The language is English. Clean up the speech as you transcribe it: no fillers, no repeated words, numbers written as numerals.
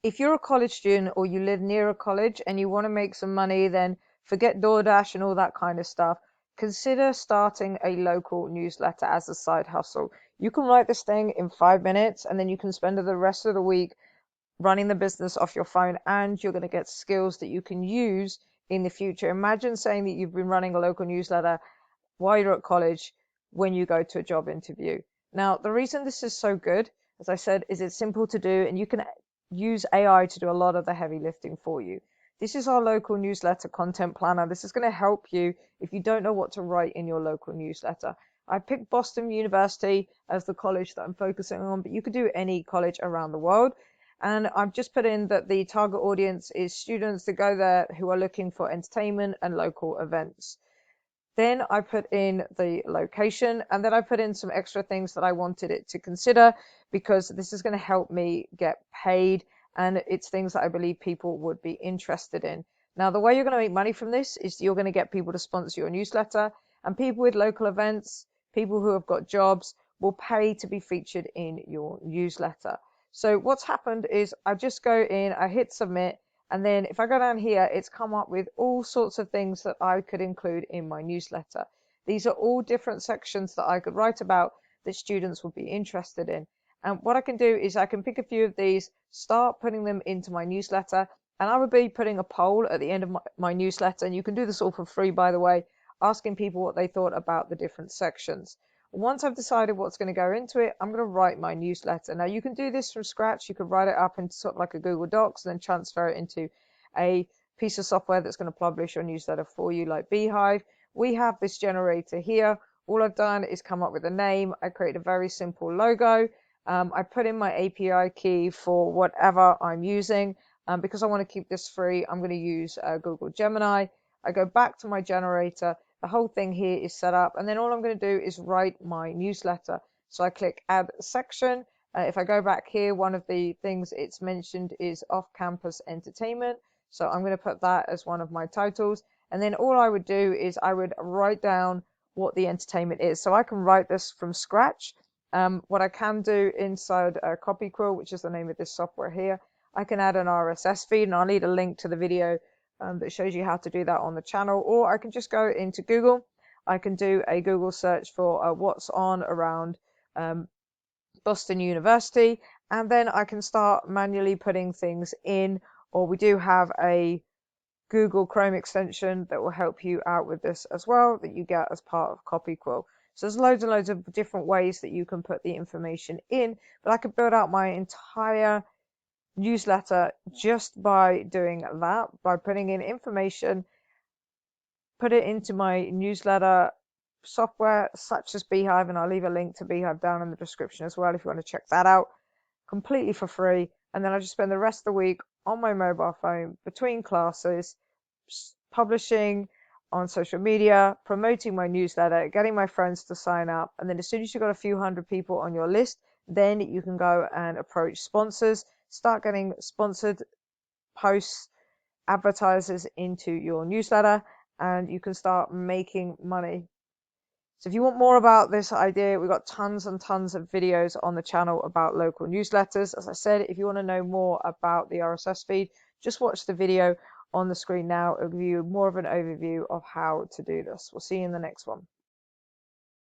if you're a college student or you live near a college and you want to make some money, then forget DoorDash and all that kind of stuff. Consider starting a local newsletter as a side hustle. You can write this thing in 5 minutes and then you can spend the rest of the week running the business off your phone, and you're going to get skills that you can use in the future. Imagine saying that you've been running a local newsletter while you're at college when you go to a job interview. Now, the reason this is so good, as I said, is it's simple to do and you can use AI to do a lot of the heavy lifting for you. This is our local newsletter content planner. This is going to help you if you don't know what to write in your local newsletter. I picked Boston University as the college that I'm focusing on, but you could do any college around the world. And I've just put in that the target audience is students that go there who are looking for entertainment and local events. Then I put in the location, and then I put in some extra things that I wanted it to consider, because this is going to help me get paid, and it's things that I believe people would be interested in. Now, the way you're going to make money from this is you're going to get people to sponsor your newsletter, and people with local events, people who have got jobs, will pay to be featured in your newsletter. So what's happened is I just go in, I hit submit, and then if I go down here, it's come up with all sorts of things that I could include in my newsletter. These are all different sections that I could write about that students would be interested in. And what I can do is I can pick a few of these, start putting them into my newsletter, and I would be putting a poll at the end of my newsletter, and you can do this all for free, by the way, asking people what they thought about the different sections. Once I've decided what's going to go into it, I'm going to write my newsletter. Now, you can do this from scratch. You could write it up into sort of like a Google Docs and then transfer it into a piece of software that's going to publish your newsletter for you, like Beehive. We have this generator here. All I've done is come up with a name. I created a very simple logo. I put in my API key for whatever I'm using. Because I want to keep this free, I'm going to use Google Gemini. I go back to my generator. The whole thing here is set up, and then all I'm going to do is write my newsletter. So I click add section. If I go back here, one of the things it's mentioned is off-campus entertainment. So I'm going to put that as one of my titles. And then all I would do is I would write down what the entertainment is. So I can write this from scratch. What I can do inside CopyQuill, which is the name of this software here, I can add an RSS feed, and I'll leave a link to the video that shows you how to do that on the channel. Or I can just go into Google. I can do a Google search for what's on around Boston University, and then I can start manually putting things in. Or we do have a Google Chrome extension that will help you out with this as well, that you get as part of CopyQuill. So there's loads and loads of different ways that you can put the information in, but I could build out my entire newsletter just by doing that, by putting in information, put it into my newsletter software such as Beehive, and I'll leave a link to Beehive down in the description as well if you want to check that out, completely for free. And then I just spend the rest of the week on my mobile phone between classes, publishing on social media, promoting my newsletter, getting my friends to sign up. And then as soon as you've got a few hundred people on your list, then you can go and approach sponsors, start getting sponsored posts, advertisers into your newsletter, and you can start making money. So if you want more about this idea, we've got tons and tons of videos on the channel about local newsletters. As I said, if you want to know more about the RSS feed, just watch the video on the screen now. It'll give you more of an overview of how to do this. We'll see you in the next one.